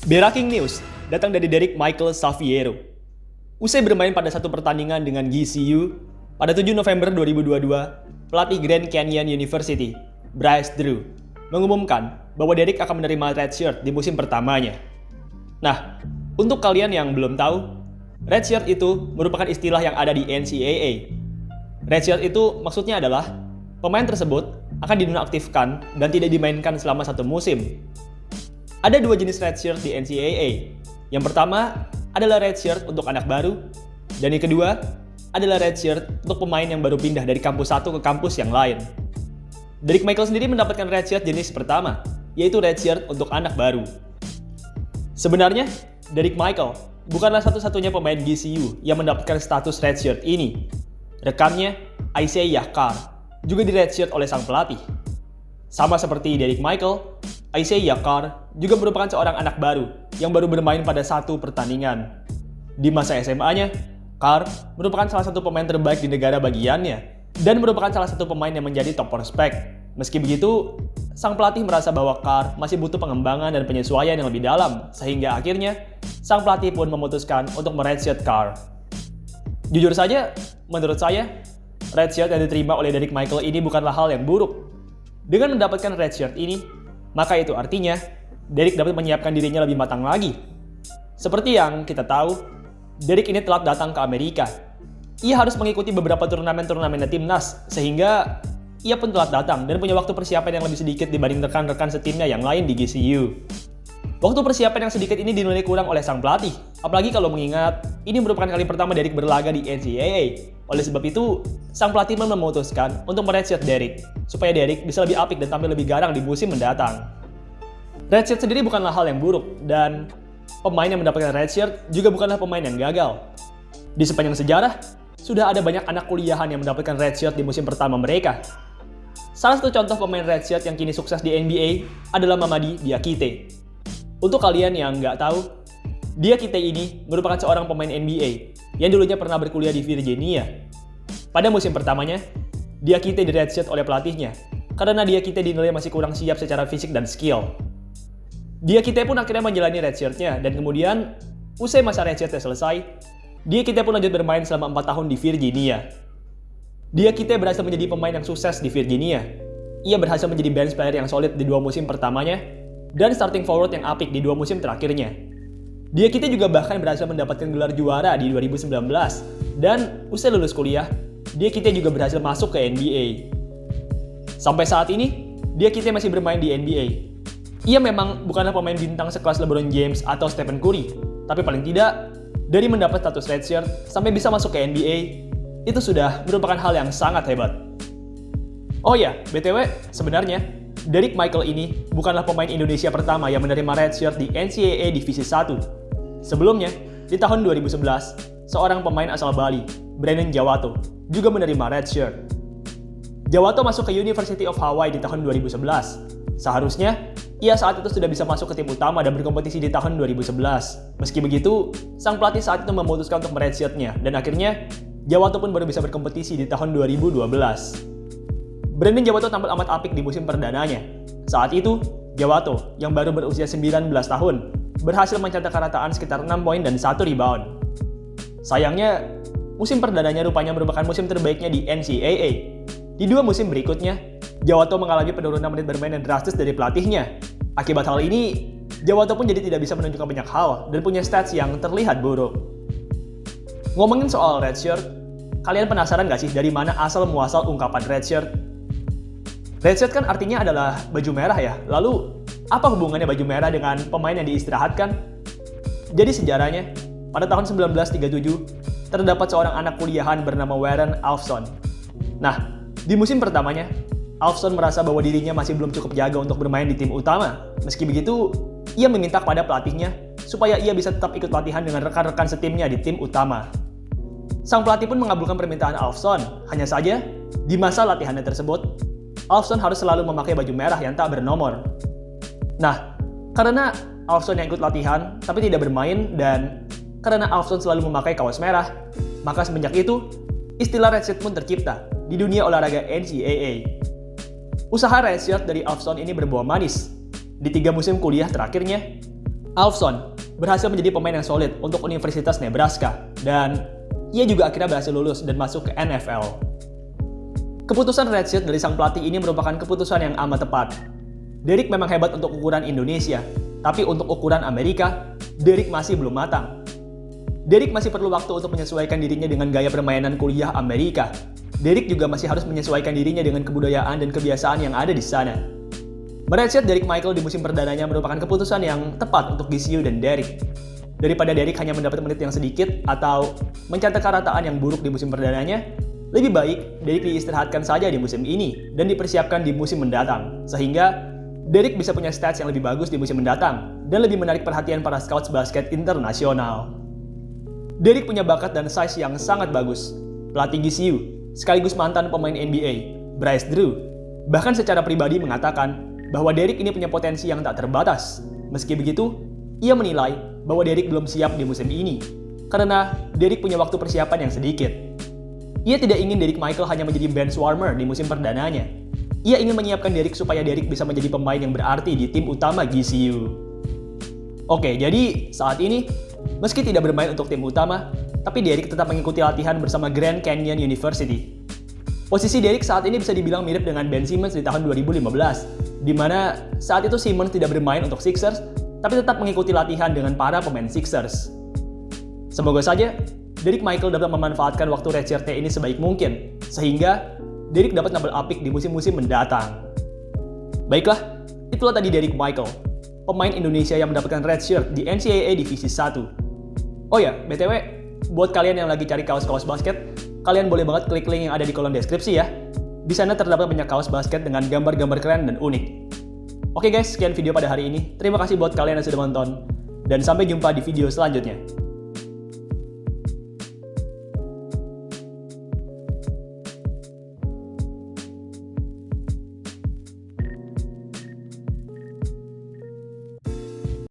Breaking news datang dari Derek Michael Saviero. Usai bermain pada satu pertandingan dengan GCU pada 7 November 2022, pelatih Grand Canyon University, Bryce Drew, mengumumkan bahwa Derek akan menerima redshirt di musim pertamanya. Nah, untuk kalian yang belum tahu, redshirt itu merupakan istilah yang ada di NCAA. Redshirt itu maksudnya adalah pemain tersebut akan dinonaktifkan dan tidak dimainkan selama satu musim. Ada dua jenis redshirt di NCAA. Yang pertama adalah redshirt untuk anak baru, dan yang kedua adalah redshirt untuk pemain yang baru pindah dari kampus satu ke kampus yang lain. Derek Michael sendiri mendapatkan redshirt jenis pertama, yaitu redshirt untuk anak baru. Sebenarnya, Derek Michael bukanlah satu-satunya pemain GCU yang mendapatkan status redshirt ini. Rekannya, Isaiah Carr, juga di redshirt oleh sang pelatih. Sama seperti Derek Michael, Isaiah Carr juga merupakan seorang anak baru yang baru bermain pada satu pertandingan. Di masa SMA-nya, Carr merupakan salah satu pemain terbaik di negara bagiannya dan merupakan salah satu pemain yang menjadi top prospect. Meski begitu, sang pelatih merasa bahwa Carr masih butuh pengembangan dan penyesuaian yang lebih dalam, sehingga akhirnya sang pelatih pun memutuskan untuk meredshirt Carr. Jujur saja, menurut saya, redshirt yang diterima oleh Derek Michael ini bukanlah hal yang buruk. Dengan mendapatkan redshirt ini, maka itu artinya Derek dapat menyiapkan dirinya lebih matang lagi. Seperti yang kita tahu, Derek ini telah datang ke Amerika. Ia harus mengikuti beberapa turnamen-turnamen timnas, sehingga ia pun telah datang dan punya waktu persiapan yang lebih sedikit dibanding rekan-rekan setimnya yang lain di GCU. Waktu persiapan yang sedikit ini dinilai kurang oleh sang pelatih, apalagi kalau mengingat ini merupakan kali pertama Derek berlaga di NCAA. Oleh sebab itu, sang pelatih memutuskan untuk meredshirt Derek, supaya Derek bisa lebih apik dan tampil lebih garang di musim mendatang. Redshirt sendiri bukanlah hal yang buruk, dan pemain yang mendapatkan redshirt juga bukanlah pemain yang gagal. Di sepanjang sejarah, sudah ada banyak anak kuliahan yang mendapatkan redshirt di musim pertama mereka. Salah satu contoh pemain redshirt yang kini sukses di NBA adalah Mamadi Diakite. Untuk kalian yang nggak tahu, Diakite ini merupakan seorang pemain NBA yang dulunya pernah berkuliah di Virginia. Pada musim pertamanya, Diakite di redshirt oleh pelatihnya karena Diakite dinilai masih kurang siap secara fisik dan skill. Diakite pun akhirnya menjalani redshirtnya, dan kemudian usai masa redshirtnya selesai, Diakite pun lanjut bermain selama 4 tahun di Virginia. Diakite berhasil menjadi pemain yang sukses di Virginia. Ia berhasil menjadi bench player yang solid di 2 musim pertamanya dan starting forward yang apik di 2 musim terakhirnya. Diakite juga bahkan berhasil mendapatkan gelar juara di 2019, dan usai lulus kuliah, Diakite juga berhasil masuk ke NBA. Sampai saat ini, Diakite masih bermain di NBA. Ia memang bukanlah pemain bintang sekelas LeBron James atau Stephen Curry, tapi paling tidak, dari mendapat status redshirt sampai bisa masuk ke NBA, itu sudah merupakan hal yang sangat hebat. Oh ya, BTW, sebenarnya Derek Michael ini bukanlah pemain Indonesia pertama yang menerima redshirt di NCAA Divisi 1. Sebelumnya, di tahun 2011, seorang pemain asal Bali, Brandon Jawato, juga menerima redshirt. Jawato masuk ke University of Hawaii di tahun 2011. Seharusnya, ia saat itu sudah bisa masuk ke tim utama dan berkompetisi di tahun 2011. Meski begitu, sang pelatih saat itu memutuskan untuk meredshirtnya, dan akhirnya Jawato pun baru bisa berkompetisi di tahun 2012. Brandon Jawato tampil amat apik di musim perdananya. Saat itu, Jawato, yang baru berusia 19 tahun, berhasil mencetak rataan sekitar 6 poin dan 1 rebound. Sayangnya, musim perdananya rupanya merupakan musim terbaiknya di NCAA. Di 2 musim berikutnya, Jawato mengalami penurunan menit bermain yang drastis dari pelatihnya. Akibat hal ini, Jawato pun jadi tidak bisa menunjukkan banyak hal dan punya stats yang terlihat buruk. Ngomongin soal redshirt, kalian penasaran gak sih dari mana asal muasal ungkapan redshirt? Redshirt kan artinya adalah baju merah ya. Lalu, apa hubungannya baju merah dengan pemain yang diistirahatkan? Jadi sejarahnya, pada tahun 1937, terdapat seorang anak kuliahan bernama Warren Alfson. Nah, di musim pertamanya, Alfson merasa bahwa dirinya masih belum cukup jaga untuk bermain di tim utama. Meski begitu, ia meminta kepada pelatihnya supaya ia bisa tetap ikut latihan dengan rekan-rekan setimnya di tim utama. Sang pelatih pun mengabulkan permintaan Alfson. Hanya saja, di masa latihannya tersebut, Alfson harus selalu memakai baju merah yang tak bernomor. Nah, karena Alfson yang ikut latihan tapi tidak bermain, dan karena Alfson selalu memakai kaos merah, maka semenjak itu, istilah redshirt pun tercipta di dunia olahraga NCAA. Usaha redshirt dari Alfson ini berbuah manis. Di 3 musim kuliah terakhirnya, Alfson berhasil menjadi pemain yang solid untuk Universitas Nebraska, dan ia juga akhirnya berhasil lulus dan masuk ke NFL. Keputusan redshirt dari sang pelatih ini merupakan keputusan yang amat tepat. Derek memang hebat untuk ukuran Indonesia, tapi untuk ukuran Amerika, Derek masih belum matang. Derek masih perlu waktu untuk menyesuaikan dirinya dengan gaya permainan kuliah Amerika. Derek juga masih harus menyesuaikan dirinya dengan kebudayaan dan kebiasaan yang ada di sana. Meredshirt Derek Michael di musim perdananya merupakan keputusan yang tepat untuk GCU dan Derek. Daripada Derek hanya mendapat menit yang sedikit atau mencatat kerataan yang buruk di musim perdananya, lebih baik Derek diistirahatkan saja di musim ini dan dipersiapkan di musim mendatang, sehingga Derek bisa punya stats yang lebih bagus di musim mendatang dan lebih menarik perhatian para scouts basket internasional. Derek punya bakat dan size yang sangat bagus. Pelatih GCU, sekaligus mantan pemain NBA, Bryce Drew, bahkan secara pribadi mengatakan bahwa Derek ini punya potensi yang tak terbatas. Meski begitu, ia menilai bahwa Derek belum siap di musim ini, karena Derek punya waktu persiapan yang sedikit. Ia tidak ingin Derek Michael hanya menjadi bench warmer di musim perdananya. Ia ingin menyiapkan Derek supaya Derek bisa menjadi pemain yang berarti di tim utama GCU. Oke, jadi saat ini, meski tidak bermain untuk tim utama, tapi Derek tetap mengikuti latihan bersama Grand Canyon University. Posisi Derek saat ini bisa dibilang mirip dengan Ben Simmons di tahun 2015, di mana saat itu Simmons tidak bermain untuk Sixers, tapi tetap mengikuti latihan dengan para pemain Sixers. Semoga saja Derek Michael dapat memanfaatkan waktu redshirt ini sebaik mungkin, sehingga Derek dapat nambah apik di musim-musim mendatang. Baiklah, itulah tadi Derek Michael, pemain Indonesia yang mendapatkan redshirt di NCAA Divisi 1. Oh ya, BTW, buat kalian yang lagi cari kaos-kaos basket, kalian boleh banget klik link yang ada di kolom deskripsi ya. Di sana terdapat banyak kaos basket dengan gambar-gambar keren dan unik. Oke guys, sekian video pada hari ini. Terima kasih buat kalian yang sudah menonton, dan sampai jumpa di video selanjutnya.